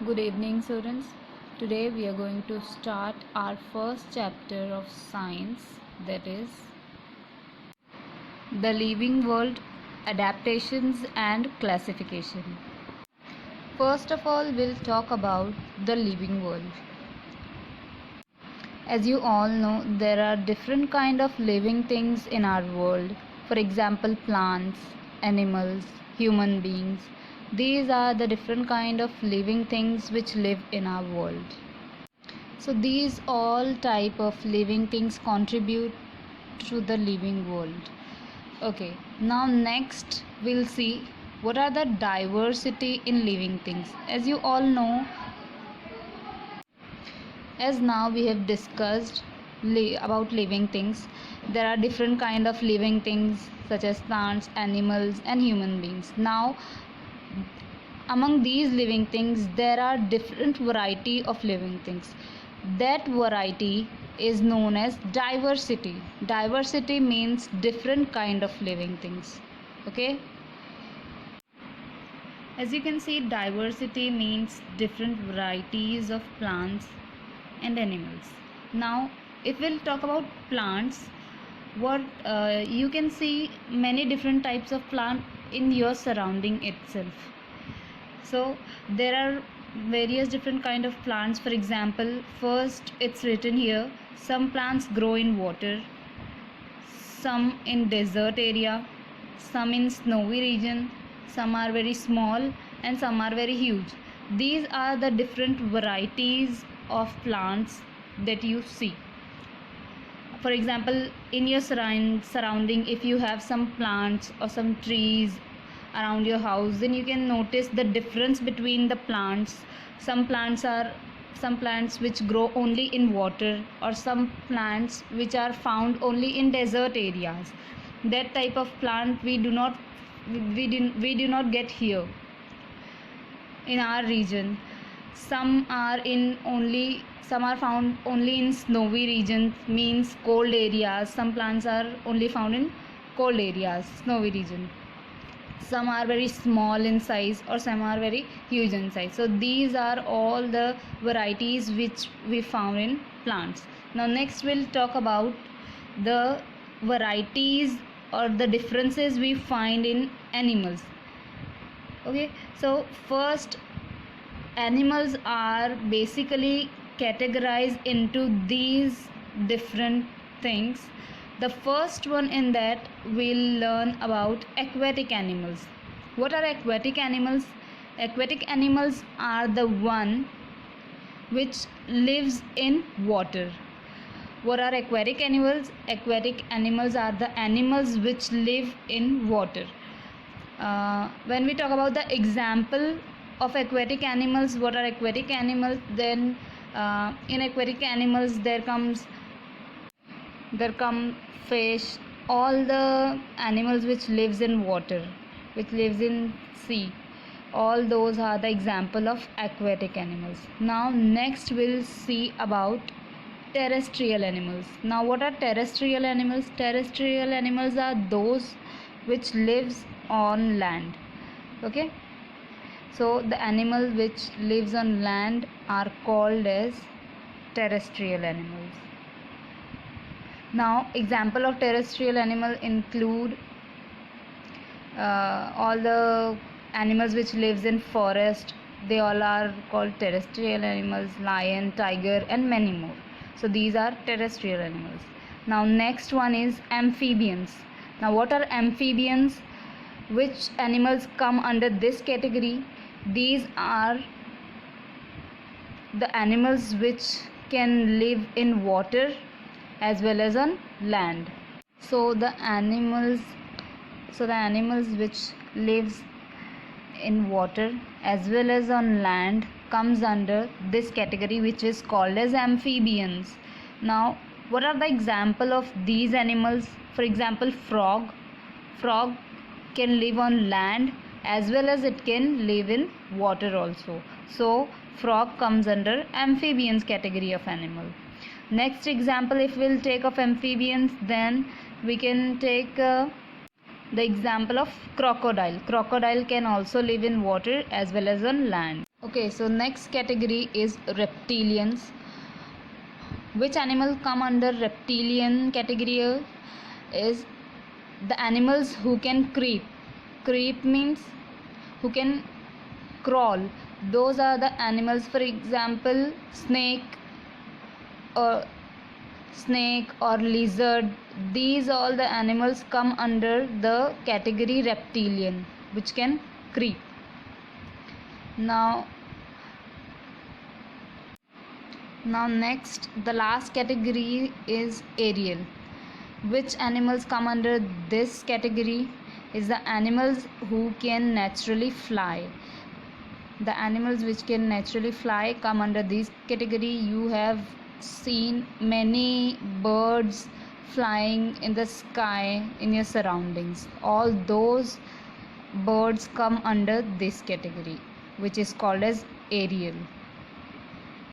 Good evening, students. Today we are going to start our first chapter of science, that is the living world, adaptations and classification. First of all, we'll talk about the living world. As you all know, there are different kind of living things in our world. For example, plants, animals, human beings. These are the different kind of living things which live in our world. So these all type of living things contribute to the living world. Okay, now next we'll see what are the diversity in living things. As you all know, as now we have discussed about living things, there are different kind of living things such as plants, animals and human beings. Now among these living things there are different variety of living things. That variety is known as diversity. Diversity means different kind of living things. Okay, as you can see, diversity means different varieties of plants and animals. Now if we'll talk about plants, what you can see many different types of plant in your surrounding itself. So there are various different kind of plants. For example, first it's written here, some plants grow in water, some in desert area, some in snowy region, some are very small and some are very huge. These are the different varieties of plants that you see. For example, in your surrounding, if you have some plants or some trees around your house, then you can notice the difference between the plants. Some plants which grow only in water, or some plants which are found only in desert areas. That type of plant we do not get here in our region. Some are found only in snowy regions, means cold areas. Some plants are only found in cold areas, snowy region. Some are very small in size or some are very huge in size. So these are all the varieties which we found in plants. Now next we'll talk about the varieties or the differences we find in animals. Okay, so first, animals are basically categorized into these different things. The first one in that we'll learn about aquatic animals. What are aquatic animals? Aquatic animals are the one which lives in water. What are aquatic animals? Aquatic animals are the animals which live in water. When we talk about the example of aquatic animals, what are aquatic animals, then in aquatic animals there come fish, all the animals which lives in water, which lives in sea, all those are the example of aquatic animals. Now next we'll see about terrestrial animals. Now what are terrestrial animals? Terrestrial animals are those which lives on land. Okay, so the animals which lives on land are called as terrestrial animals. Now example of terrestrial animal include all the animals which lives in forest. They all are called terrestrial animals, lion, tiger and many more. So these are terrestrial animals. Now next one is amphibians. Now what are amphibians? Which animals come under this category? These are the animals which can live in water as well as on land. So the animals which lives in water as well as on land comes under this category, which is called as amphibians. Now what are the example of these animals? For example, frog can live on land as well as it can live in water also. So frog comes under amphibians category of animal. Next example, if we'll take of amphibians, then we can take the example of crocodile. Crocodile can also live in water as well as on land. Okay, so next category is reptilians. Which animal come under reptilian category is the animals who can creep. Creep means who can crawl. Those are the animals, for example, or snake or lizard. These all the animals come under the category reptilian, which can creep. Now next, the last category is aerial. Which animals come under this category is the animals who can naturally fly. The animals which can naturally fly come under this category. You have seen many birds flying in the sky in your surroundings. All those birds come under this category, which is called as aerial.